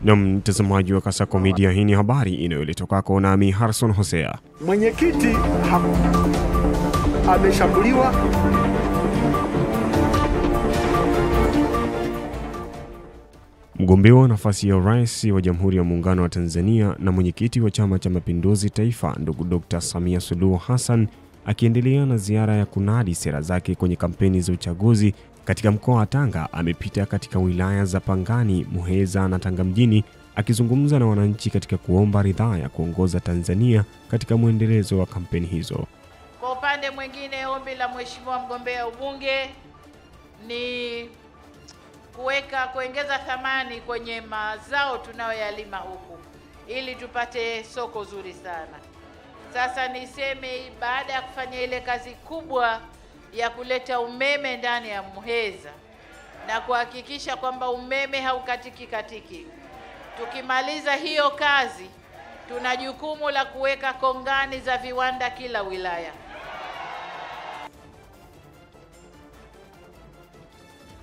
Na mtazamaji wa Kasako Media, hii ni habari inayoletwa kwako nami Harrison Hosea. Mwenyekiti ameshambuliwa. Mgombea wa nafasi ya rais wa Jamhuri ya Muungano wa Tanzania na mwenyekiti wa Chama cha Mapinduzi Taifa, ndugu Dr. Samia Suluhu Hassan, akiendelea na ziara ya kunadi sera zake kwenye kampeni za uchaguzi katika mkoa wa Tanga, amepita katika wilaya za Pangani, Muheza na Tanga mjini, akizungumza na wananchi katika kuomba ridhaa ya kuongoza Tanzania katika muendelezo wa kampeni hizo. Kwa upande mwingine, ombi la mheshimiwa mgombea ubunge ni kuongeza thamani kwenye mazao tunayoyalima huku ili tupate soko zuri sana. Sasa niseme, baada ya kufanya ile kazi kubwa ya kuleta umeme ndani ya Muheza na kuhakikisha kwamba umeme haukatiki, tukimaliza hiyo kazi, tuna jukumu la kuweka kongani za viwanda kila wilaya.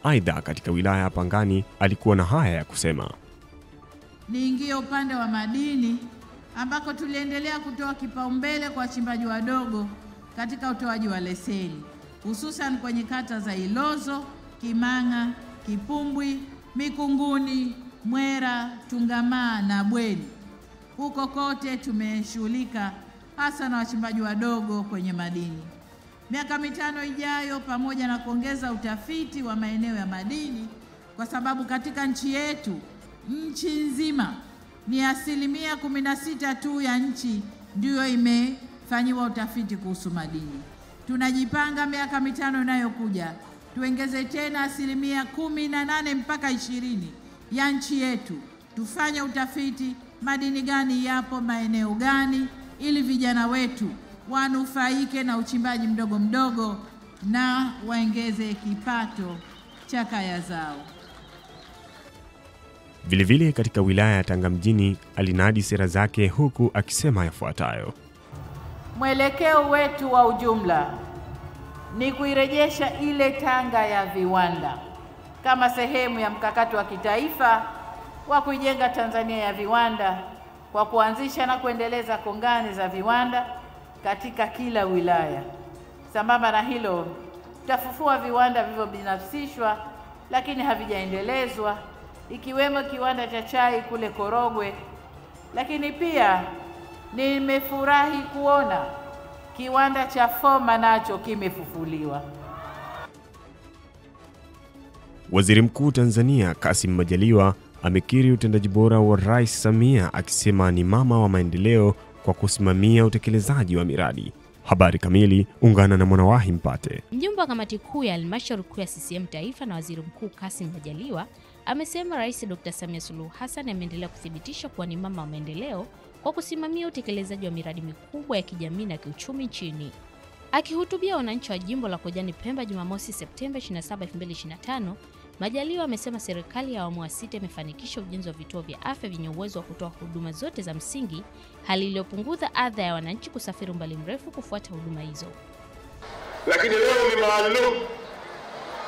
Aidha, katika wilaya ya Pangani alikuwa na haya ya kusema. Niingie upande wa madini ambako tuliendelea kutoa kipaumbele kwa wachimbaji wadogo katika utoaji wa leseni, hususan kwenye kata za Ilozo, Kimanga, Kipumbwi, Mikunguni, Mwera, Tungamaa na Bweni. Huko kote tumeshughulika hasa na wachimbaji wadogo kwenye madini. Miaka 5 ijayo, pamoja na kuongeza utafiti wa maeneo ya madini, kwa sababu katika nchi yetu, nchi nzima ni 16% tu ya nchi ndio imefanyiwa utafiti kuhusu madini. Tunajipanga miaka 5 inayokuja tuongeze tena 18 mpaka 20 ya nchi yetu, tufanye utafiti madini gani yapo maeneo gani, ili vijana wetu wanufaike na uchimbaji mdogo na waongeze kipato cha kaya zao. Vilevile katika wilaya ya Tanga mjini alinadi sera zake huku akisema yafuatayo. Mwelekeo wetu wa ujumla ni kuirejesha ile Tanga ya viwanda kama sehemu ya mkakati wa kitaifa wa kuijenga Tanzania ya viwanda, kwa kuanzisha na kuendeleza kongani za viwanda katika kila wilaya. Sambamba na hilo, tutafufua viwanda vilivyobinafsishwa lakini havijaendelezwa, ikiwemo kiwanda cha chai kule Korogwe. Lakini pia nimefurahi kuona kiwanda cha Foma nacho kimefufuliwa. Waziri Mkuu Tanzania Kassim Majaliwa amekiri utendaji bora wa Rais Samia, akisema ni mama wa maendeleo kwa kusimamia utekelezaji wa miradi. Habari kamili, ungana na Mwanawahi Mpate. Mjumbe wa kamati kuu ya halmashauri kuu ya CCM Taifa na Waziri Mkuu Kassim Majaliwa amesema Rais Dr. Samia Suluhu Hassan ameendelea kuthibitisha kuwa ni mama wa maendeleo kwa kusimamia utekelezaji wa miradi mikubwa ya kijamii na kiuchumi nchini. Akihutubia wananchi wa jimbo la Kojani Pemba Jumamosi Septemba 27, 2025, Majaliwa amesema serikali ya awamu ya 6 imefanikisha ujenzi wa vituo vya afya vyenye uwezo wa kutoa huduma zote za msingi, hali iliyopunguza adha ya wananchi kusafiri umbali mrefu kufuata huduma hizo. Lakini leo ni maalum,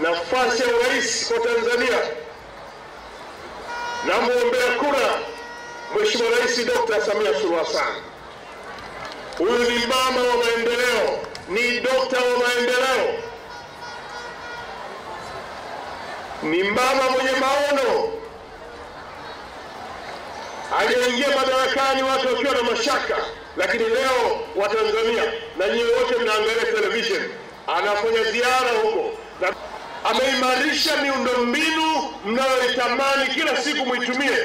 nafasi ya urais kwa Tanzania, na muombea kura Mheshimiwa Rais Dr. Samia Suluhu Hassan. Huyu ni mama wa maendeleo, ni dokta wa maendeleo, ni mama mwenye maono. Aliingia madarakani watu wakiwa na mashaka, lakini leo Watanzania na nyinyi wote mnaangalia television, anafanya ziara huko na ameimarisha miundombinu mnayoitamani kila siku muitumie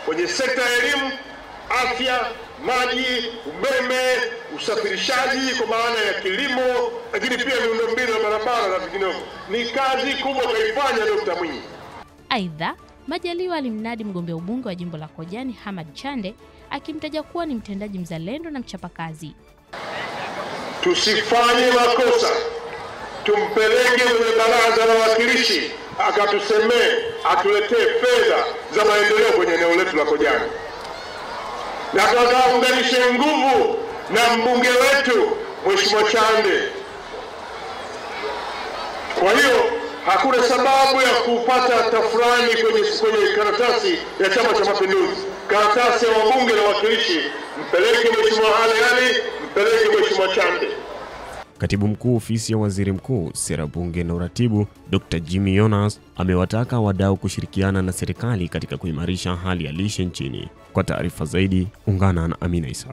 kwenye sekta ya elimu, afya, maji, umeme, usafirishaji kwa maana ya kilimo, lakini pia miundombinu ya barabara na vinginevyo. Ni kazi kubwa kaifanya Dr. Mwinyi. Aidha, Majaliwa alimnadi mgombea ubunge wa jimbo la Kojani Hamad Chande, akimtaja kuwa ni mtendaji mzalendo na mchapakazi. Tusifanye makosa, tumpeleke kwenye baraza la wawakilishi akatusemee, atuletee fedha za maendeleo kwenye eneo letu la Kojani, na tukaunganishe nguvu na mbunge wetu Mheshimiwa Chande. Kwa hiyo Hakuna sababu ya kupata tafurani kwenye karatasi ya Chama cha Mapinduzi. Karatasi ya wabunge na wawakilishi mpeleke Mheshimiwa Ali, mpeleke Mheshimiwa Chande. Katibu Mkuu Ofisi ya Waziri Mkuu, Sera, Bunge na Uratibu, Dr. Jimmy Yonas amewataka wadau kushirikiana na serikali katika kuimarisha hali ya lishe nchini. Kwa taarifa zaidi, ungana na Amina Isa.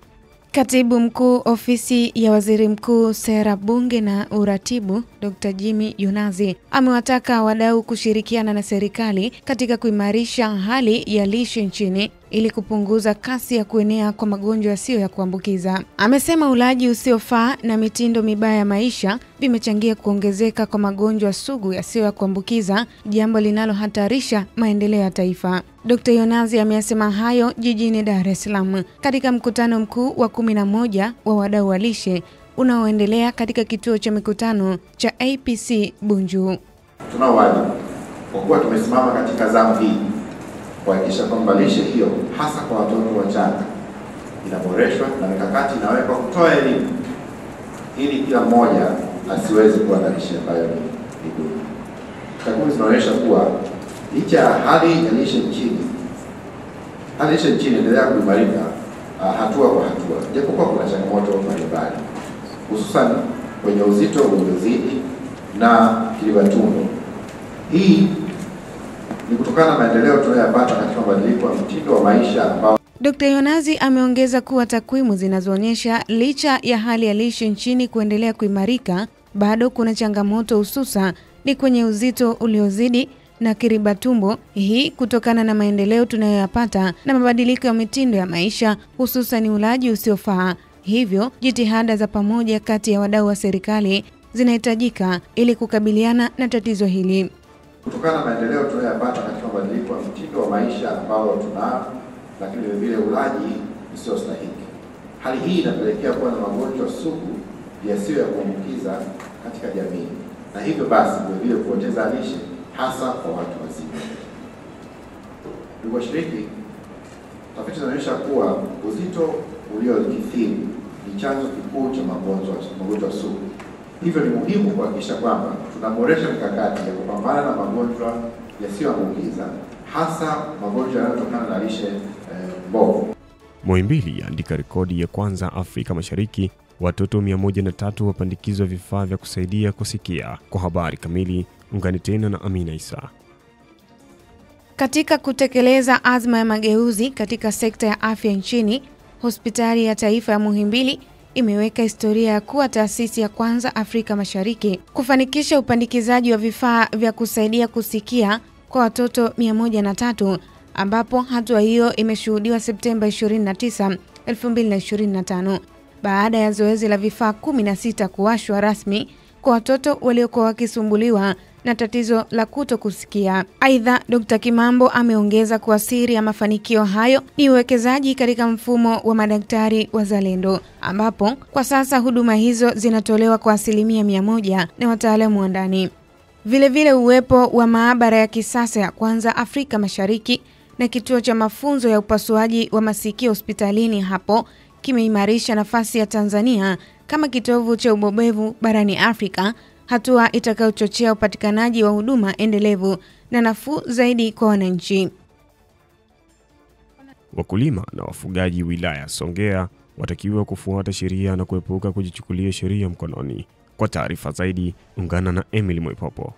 Katibu Mkuu Ofisi ya Waziri Mkuu, Sera, Bunge na Uratibu, Dr. Jimmy Yonas amewataka wadau kushirikiana na serikali katika kuimarisha hali ya lishe nchini ili kupunguza kasi ya kuenea kwa magonjwa yasiyo ya kuambukiza. Amesema ulaji usiofaa na mitindo mibaya ya maisha vimechangia kuongezeka kwa magonjwa sugu yasiyo ya kuambukiza, jambo linalohatarisha maendeleo ya taifa. Dr. Yonas amesema hayo jijini Dar es Salaam katika mkutano mkuu wa 11 wa wadau wa lishe unaoendelea katika kituo cha mikutano cha APC Bunju. Tunao wajibu kwa kuwa tumesimama katika zamu hii kuhakikisha kwamba lishe hiyo hasa kwa watoto wachanga inaboreshwa na mikakati inawekwa kutoa elimu ili kila mmoja asiweze kuwa na lishe ambayo ni duni. Takwimu zinaonyesha kuwa licha ya hali ya lishe nchini, inaendelea kuimarika hatua kwa hatua, japokuwa kuna changamoto mbalimbali, hususan kwenye uzito uliozidi na kilibatumbo. Hii ni kutokana na maendeleo tunayopata katika mabadiliko ya mtindo wa maisha ambao. Dr. Yonas ameongeza kuwa takwimu zinazoonyesha licha ya hali ya lishe nchini kuendelea kuimarika, bado kuna changamoto hususa ni kwenye uzito uliozidi na kiriba tumbo, hii kutokana na maendeleo tunayoyapata na mabadiliko ya mitindo ya maisha hususan ulaji usiofaa. Hivyo jitihada za pamoja kati ya wadau wa serikali zinahitajika ili kukabiliana na tatizo hili. Kutokana na maendeleo tunayoyapata katika mabadiliko ya mtindo wa maisha ambao tunao, lakini vile ulaji usio stahiki. Hali hii inapelekea kuwa na magonjwa sugu yasiyo ya kuambukiza katika jamii, na hivyo basi vile kupoteza lishe hasa kwa watu wazima. Ndugu washiriki, tafiti zinaonyesha kuwa uzito uliokithiri ni chanzo kikuu cha magonjwa sugu. Hivyo ni muhimu kuhakikisha kwamba tunaboresha mikakati ya kupambana na magonjwa yasiyoambukiza, hasa magonjwa yanayotokana na lishe mbovu. Muhimbili yaandika rekodi ya kwanza Afrika Mashariki, watoto 103 wapandikizwa vifaa vya kusaidia kusikia. Kwa habari kamili, ungani tena na Amina Isa. Katika kutekeleza azma ya mageuzi katika sekta ya afya nchini, Hospitali ya Taifa ya Muhimbili imeweka historia ya kuwa taasisi ya kwanza Afrika Mashariki kufanikisha upandikizaji wa vifaa vya kusaidia kusikia kwa watoto 103, ambapo hatua hiyo imeshuhudiwa Septemba 29, 2025 baada ya zoezi la vifaa 16 kuwashwa rasmi kwa watoto waliokuwa wakisumbuliwa na tatizo la kutokusikia. Aidha, Dr. Kimambo ameongeza kuwa siri ya mafanikio hayo ni uwekezaji katika mfumo wa madaktari wazalendo, ambapo kwa sasa huduma hizo zinatolewa kwa 100% na wataalamu wa ndani. Vilevile uwepo wa maabara ya kisasa ya kwanza Afrika Mashariki na kituo cha mafunzo ya upasuaji wa masikio hospitalini hapo kimeimarisha nafasi ya Tanzania kama kitovu cha ubobevu barani Afrika, hatua itakayochochea upatikanaji wa huduma endelevu na nafuu zaidi kwa wananchi. Wakulima na wafugaji wilaya Songea watakiwa kufuata sheria na kuepuka kujichukulia sheria mkononi. Kwa taarifa zaidi, ungana na Emily Mwipopo.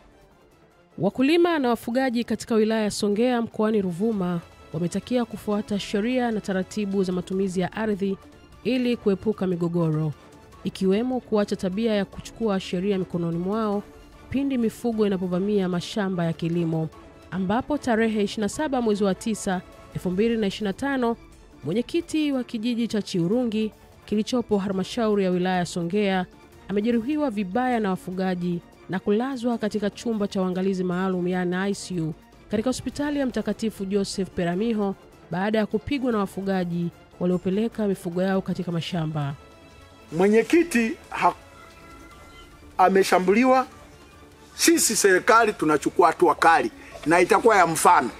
Wakulima na wafugaji katika wilaya ya Songea mkoani Ruvuma wametakiwa kufuata sheria na taratibu za matumizi ya ardhi ili kuepuka migogoro, ikiwemo kuacha tabia ya kuchukua sheria mikononi mwao pindi mifugo inapovamia mashamba ya kilimo, ambapo tarehe 27 mwezi wa 9, 2025 mwenyekiti wa kijiji cha Chiurungi kilichopo halmashauri ya wilaya ya Songea amejeruhiwa vibaya na wafugaji na kulazwa katika chumba cha uangalizi maalum yani ICU katika hospitali ya Mtakatifu Joseph Peramiho baada ya kupigwa na wafugaji waliopeleka mifugo yao katika mashamba. Mwenyekiti ameshambuliwa. Sisi serikali tunachukua hatua kali na itakuwa ya mfano,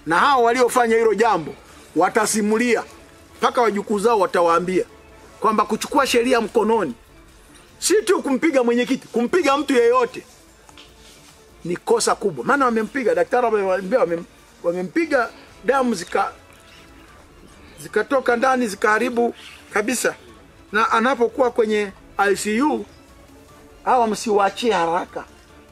na hao waliofanya hilo jambo watasimulia mpaka wajukuu zao, watawaambia kwamba kuchukua sheria mkononi si tu kumpiga mwenyekiti, kumpiga mtu yeyote ni kosa kubwa, maana wamempiga daktari, wamempiga damu zikatoka ndani zikaharibu kabisa, na anapokuwa kwenye ICU hawa msiwaachie haraka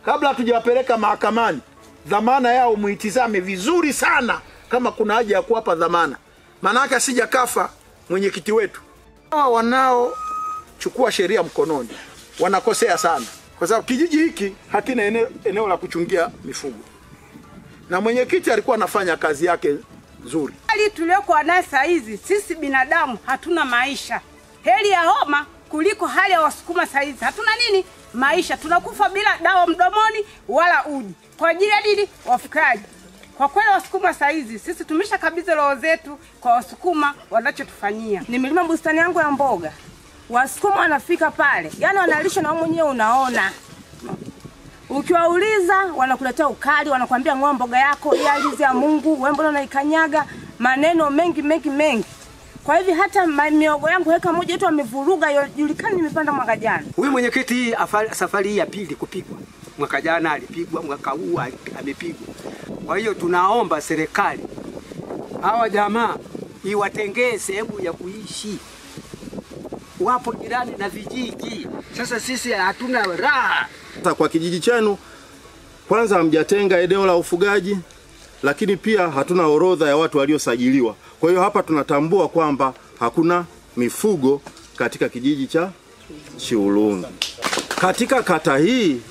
kabla hatujawapeleka mahakamani. Dhamana yao muitizame vizuri sana kama kuna haja ya kuwapa dhamana, maana asija kafa mwenyekiti wetu. Hawa wanaochukua sheria mkononi wanakosea sana, kwa sababu kijiji hiki hakina eneo la kuchungia mifugo, na mwenyekiti alikuwa anafanya kazi yake nzuri. Hali tuliokuwa nayo saa hizi, sisi binadamu hatuna maisha. Heri ya homa kuliko hali ya Wasukuma saa hizi. Hatuna nini? Maisha. Tunakufa bila dawa mdomoni wala uji. Kwa ajili ya nini? Wafukaji. Kwa kweli Wasukuma saa hizi sisi tumeshakabidhi roho zetu kwa Wasukuma wanachotufanyia. Nimelima bustani yangu ya mboga. Wasukuma wanafika pale, yani wanalisha na mwenyewe unaona. Ukiwauliza wanakuletea ukali, wanakuambia ng'oa mboga yako ya alizi ya Mungu, wewe mbona unaikanyaga, maneno mengi. Kwa hivyo hata miogo yangu heka moja yetu amevuruga, julikani nimepanda mwaka jana. Huyu mwenyekiti safari hii ya pili kupigwa. Mwaka jana alipigwa, mwaka huu amepigwa. Kwa hiyo tunaomba serikali hawa jamaa iwatengee sehemu ya kuishi. Wapo jirani na vijiji. Sasa sisi hatuna raha. Kwa kijiji chenu kwanza hamjatenga eneo la ufugaji, lakini pia hatuna orodha ya watu waliosajiliwa. Kwa hiyo hapa tunatambua kwamba hakuna mifugo katika kijiji cha Chiulungi. Katika kata hii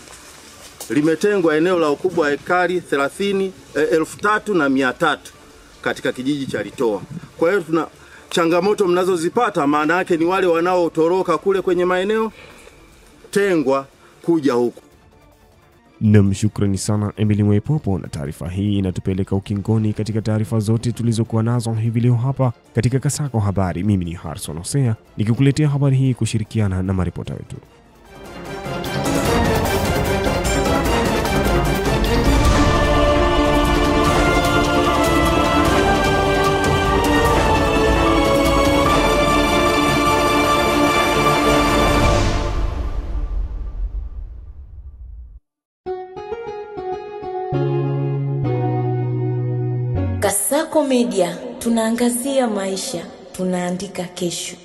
limetengwa eneo la ukubwa wa ekari 3,300 katika kijiji cha Litoa. Kwa hiyo tuna changamoto mnazozipata, maana yake ni wale wanaotoroka kule kwenye maeneo tengwa kuja huku. Shukrani sana Emily Mwaipopo, na taarifa hii inatupeleka ukingoni katika taarifa zote tulizokuwa nazo hivi leo hapa katika Kasako Habari. Mimi ni Harrison Osea nikikuletea habari hii kushirikiana na maripota wetu. Kasako Media, tunaangazia maisha, tunaandika kesho.